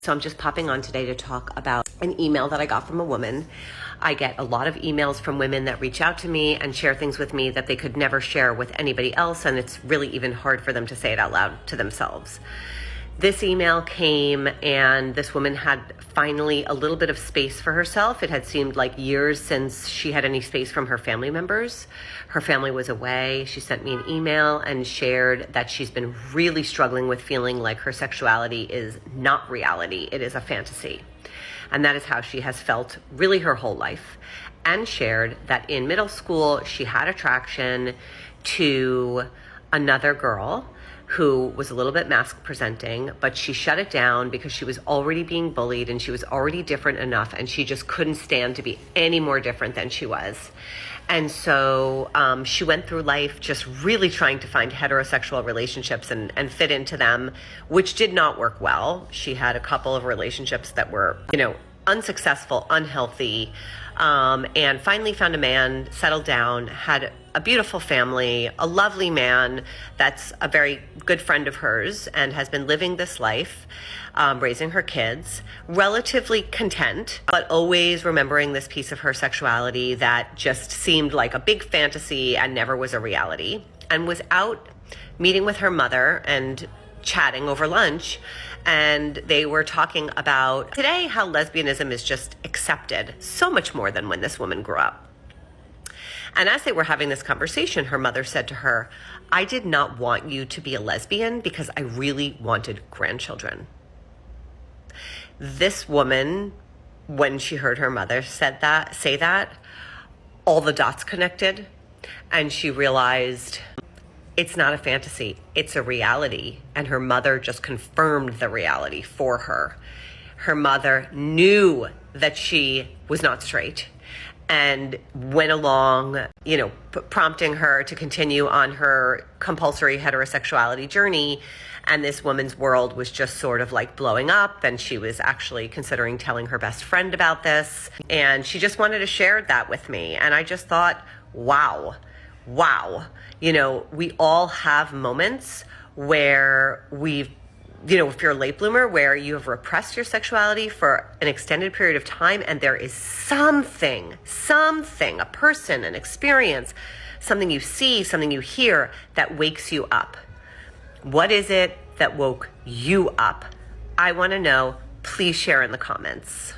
So I'm just popping on today to talk about an email that I got from a woman. I get a lot of emails from women that reach out to me and share things with me that they could never share with anybody else, and it's really even hard for them to say it out loud to themselves. This email came, and this woman had finally a little bit of space for herself. It had seemed like years since she had any space from her family members. Her family was away. She sent me an email and shared that she's been really struggling with feeling like her sexuality is not reality. It is a fantasy. And that is how she has felt really her whole life. And shared that in middle school, she had attraction to another girl who was a little bit mask presenting, but she shut it down because she was already being bullied and she was already different enough, and she just couldn't stand to be any more different than she was. And so she went through life just really trying to find heterosexual relationships and fit into them, which did not work well. She had a couple of relationships that were, unsuccessful, unhealthy, and finally found a man, settled down, had a beautiful family, a lovely man that's a very good friend of hers and has been living this life, raising her kids, relatively content, but always remembering this piece of her sexuality that just seemed like a big fantasy and never was a reality, and was out meeting with her mother and chatting over lunch. And they were talking about today how lesbianism is just accepted so much more than when this woman grew up. And as they were having this conversation, her mother said to her, "I did not want you to be a lesbian because I really wanted grandchildren." This woman, when she heard her mother say that, all the dots connected, and she realized it's not a fantasy, it's a reality. And her mother just confirmed the reality for her. Her mother knew that she was not straight and went along, prompting her to continue on her compulsory heterosexuality journey. And this woman's world was just sort of like blowing up, and she was actually considering telling her best friend about this. And she just wanted to share that with me. And I just thought, wow. We all have moments where if you're a late bloomer, where you have repressed your sexuality for an extended period of time, and there is something, a person, an experience, something you see, something you hear that wakes you up. What is it that woke you up? I want to know. Please share in the comments.